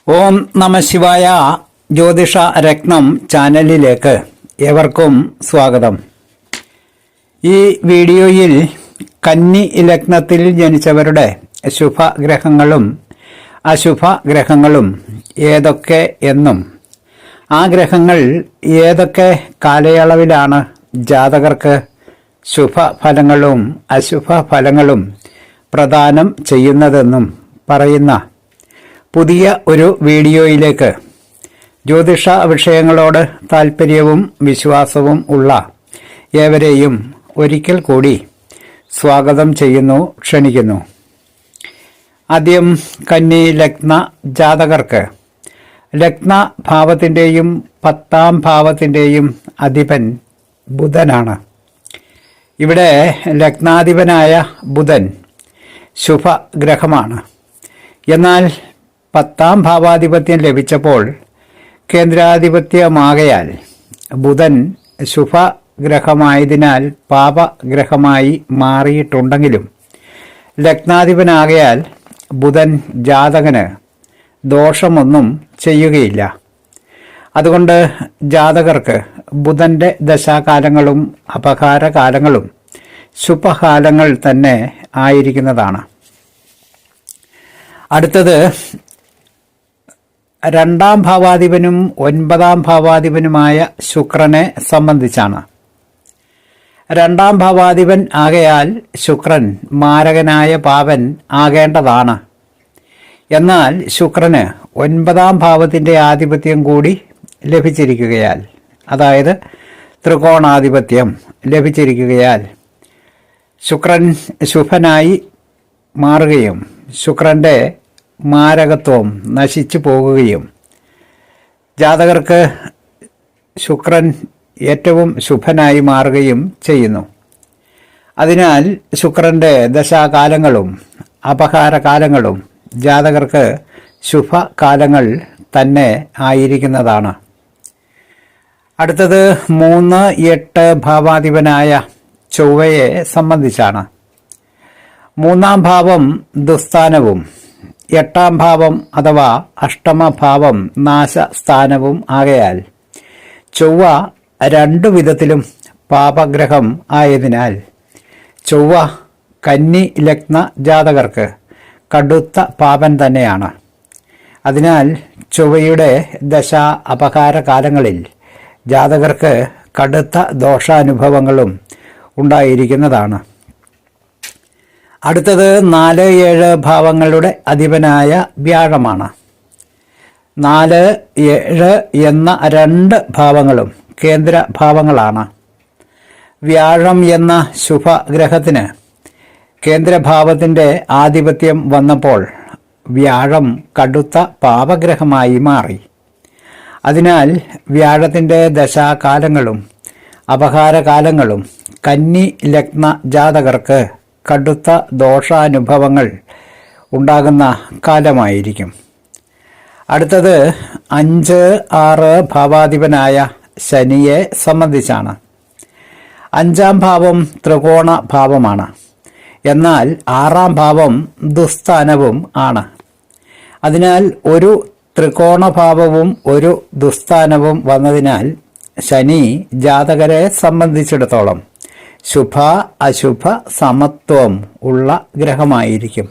ഓം നമ ശിവായ. ജ്യോതിഷ രത്നം ചാനലിലേക്ക് ഏവർക്കും സ്വാഗതം. ഈ വീഡിയോയിൽ കന്നി ലഗ്നത്തിൽ ജനിച്ചവരുടെ ശുഭഗ്രഹങ്ങളും അശുഭഗ്രഹങ്ങളും ഏതൊക്കെ എന്നും ആ ഗ്രഹങ്ങൾ ഏതൊക്കെ കാലയളവിലാണ് ജാതകർക്ക് ശുഭഫലങ്ങളും അശുഭഫലങ്ങളും പ്രദാനം ചെയ്യുന്നതെന്നും പറയുന്ന പുതിയ ഒരു വീഡിയോയിലേക്ക് ജ്യോതിഷ വിഷയങ്ങളോട് താൽപ്പര്യവും വിശ്വാസവും ഉള്ള ഏവരെയും ഒരിക്കൽ കൂടി സ്വാഗതം ചെയ്യുന്നു, ക്ഷണിക്കുന്നു. ആദ്യം കന്നി ലഗ്ന ജാതകർക്ക് ലഗ്ന ഭാവത്തിൻ്റെയും 10ാം ഭാവത്തിൻ്റെയും അധിപൻ ബുധനാണ്. ഇവിടെ ലഗ്നാധിപനായ ബുധൻ ശുഭഗ്രഹമാണ്. എന്നാൽ 10ാം ഭാവാധിപത്യം ലഭിച്ചപ്പോൾ കേന്ദ്രാധിപത്യമാകയാൽ ബുധൻ ശുഭഗ്രഹമായതിനാൽ പാപഗ്രഹമായി മാറിയിട്ടുണ്ടെങ്കിലും ലഗ്നാധിപനാകയാൽ ബുധൻ ജാതകന് ദോഷമൊന്നും ചെയ്യുകയില്ല. അതുകൊണ്ട് ജാതകർക്ക് ബുധൻ്റെ ദശാകാലങ്ങളും അപകാരകാലങ്ങളും ശുഭകാലങ്ങൾ തന്നെ ആയിരിക്കുന്നതാണ്. അടുത്തത് 2ാം ഭാവാധിപനും 9ാം ഭാവാധിപനുമായ ശുക്രനെ സംബന്ധിച്ചാണ്. 2ാം ഭാവാധിപൻ ആകയാൽ ശുക്രൻ മാരകനായ പാവൻ ആകേണ്ടതാണ്. എന്നാൽ ശുക്രന് 9ാം ഭാവത്തിൻ്റെ ആധിപത്യം കൂടി ലഭിച്ചിരിക്കുകയാൽ, അതായത് ത്രികോണാധിപത്യം ലഭിച്ചിരിക്കുകയാൽ ശുക്രൻ ശുഭനായി മാറുകയും ശുക്രൻ്റെ മാരകത്വം നശിച്ചു പോകുകയും ജാതകർക്ക് ശുക്രൻ ഏറ്റവും ശുഭനായി മാറുകയും ചെയ്യുന്നു. അതിനാൽ ശുക്രൻ്റെ ദശാകാലങ്ങളും അപകാരകാലങ്ങളും ജാതകർക്ക് ശുഭകാലങ്ങൾ തന്നെ ആയിരിക്കുന്നതാണ്. അടുത്തത് 3, 8 ഭാവാധിപനായ ചൊവ്വയെ സംബന്ധിച്ചാണ്. 3ാം ഭാവം ദുസ്ഥാനവും 8ാം ഭാവം അഥവാ അഷ്ടമഭാവം നാശസ്ഥാനവും ആകയാൽ ചൊവ്വ 2 വിധത്തിലും പാപഗ്രഹം ആയതിനാൽ ചൊവ്വ കന്നി ലഗ്ന ജാതകർക്ക് കടുത്ത പാപൻ തന്നെയാണ്. അതിനാൽ ചൊവ്വയുടെ ദശ അപകാരകാലങ്ങളിൽ ജാതകർക്ക് കടുത്ത ദോഷാനുഭവങ്ങളും ഉണ്ടായിരിക്കുന്നതാണ്. അടുത്തത് 4, 7 ഭാവങ്ങളുടെ അധിപനായ വ്യാഴമാണ്. 4, 7 എന്ന 2 ഭാവങ്ങളും കേന്ദ്ര ഭാവങ്ങളാണ്. വ്യാഴം എന്ന ശുഭഗ്രഹത്തിന് കേന്ദ്രഭാവത്തിൻ്റെ ആധിപത്യം വന്നപ്പോൾ വ്യാഴം കടുത്ത പാപഗ്രഹമായി മാറി. അതിനാൽ വ്യാഴത്തിൻ്റെ ദശാകാലങ്ങളും അപകാരകാലങ്ങളും കന്നി ലഗ്ന ജാതകർക്ക് കടുത്ത ദോഷാനുഭവങ്ങൾ ഉണ്ടാകുന്ന കാലമായിരിക്കും. അടുത്തത് 5, 6 ഭാവാധിപനായ ശനിയെ സംബന്ധിച്ചാണ്. 5ാം ഭാവം ത്രികോണ ഭാവമാണ്. എന്നാൽ 6ാം ഭാവം ദുസ്ഥാനവും ആണ്. അതിനാൽ ഒരു ത്രികോണഭാവവും ഒരു ദുസ്ഥാനവും വന്നതിനാൽ ശനി ജാതകരെ സംബന്ധിച്ചിടത്തോളം ശുഭ അശുഭ സമത്വം ഉള്ള ഗ്രഹമായിരിക്കും.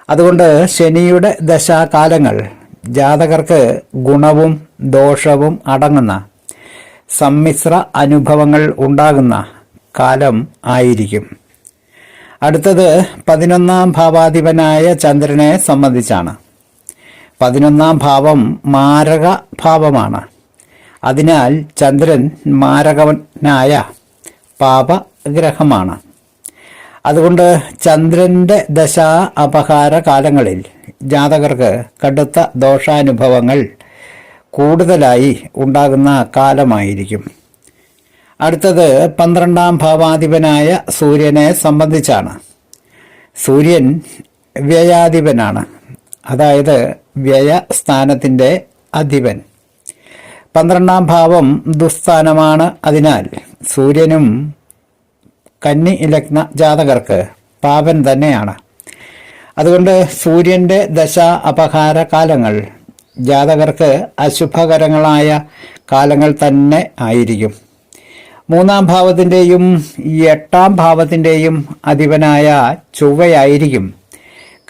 അതുകൊണ്ട് ശനിയുടെ ദശാകാലങ്ങൾ ജാതകർക്ക് ഗുണവും ദോഷവും അടങ്ങുന്ന സമ്മിശ്ര അനുഭവങ്ങൾ ഉണ്ടാകുന്ന കാലം ആയിരിക്കും. അടുത്തത് 11ാം ഭാവാധിപനായ ചന്ദ്രനെ സംബന്ധിച്ചാണ്. 11ാം ഭാവം മാരക ഭാവമാണ്. അതിനാൽ ചന്ദ്രൻ മാരകനായ പാപഗ്രഹമാണ്. അതുകൊണ്ട് ചന്ദ്രൻ്റെ ദശാ അപകാര കാലങ്ങളിൽ ജാതകർക്ക് കടുത്ത ദോഷാനുഭവങ്ങൾ കൂടുതലായി ഉണ്ടാകുന്ന കാലമായിരിക്കും. അടുത്തത് 12ാം ഭാവാധിപനായ സൂര്യനെ സംബന്ധിച്ചാണ്. സൂര്യൻ വ്യയാധിപനാണ്, അതായത് വ്യയസ്ഥാനത്തിൻ്റെ അധിപൻ. 12ാം ഭാവം ദുസ്ഥാനമാണ്. അതിനാൽ സൂര്യനും കന്നി ലഗ്ന ജാതകർക്ക് പാപൻ തന്നെയാണ്. അതുകൊണ്ട് സൂര്യൻ്റെ ദശ അപഹാര കാലങ്ങൾ ജാതകർക്ക് അശുഭകരങ്ങളായ കാലങ്ങൾ തന്നെ ആയിരിക്കും. 3-ാം ഭാവത്തിൻ്റെയും 8-ാം ഭാവത്തിൻ്റെയും അധിപനായ ചൊവ്വയായിരിക്കും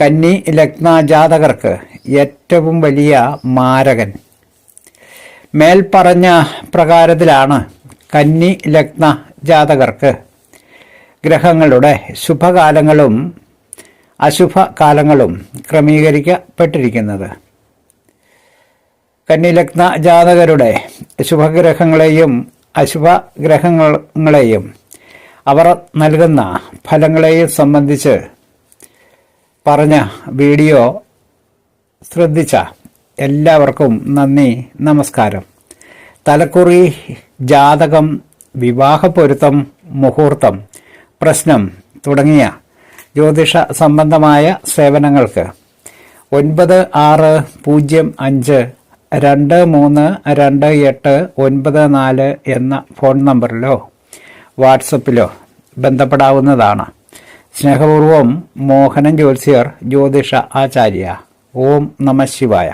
കന്നി ലഗ്ന ജാതകർക്ക് ഏറ്റവും വലിയ മാരകൻ. മേൽപ്പറഞ്ഞ പ്രകാരത്തിലാണ് കന്നി ലഗ്ന ജാതകർക്ക് ഗ്രഹങ്ങളുടെ ശുഭകാലങ്ങളും അശുഭകാലങ്ങളും ക്രമീകരിക്കപ്പെട്ടിരിക്കുന്നത്. കന്നി-ലഗ്ന ജാതകരുടെ ശുഭഗ്രഹങ്ങളെയും അശുഭഗ്രഹങ്ങളെയും അവർ നൽകുന്ന ഫലങ്ങളെയും സംബന്ധിച്ച് പറഞ്ഞ വീഡിയോ ശ്രദ്ധിച്ച എല്ലാവർക്കും നന്ദി, നമസ്കാരം. തലക്കുറി, ജാതകം, വിവാഹപ്പൊരുത്തം, മുഹൂർത്തം, പ്രശ്നം തുടങ്ങിയ ജ്യോതിഷ സംബന്ധമായ സേവനങ്ങൾക്ക് 9625232894 എന്ന ഫോൺ നമ്പറിലോ വാട്സപ്പിലോ ബന്ധപ്പെടാവുന്നതാണ്. സ്നേഹപൂർവം, മോഹനൻ ജ്യോത്സ്യർ, ജ്യോതിഷ ആചാര്യ. ഓം നമഃ ശിവായ.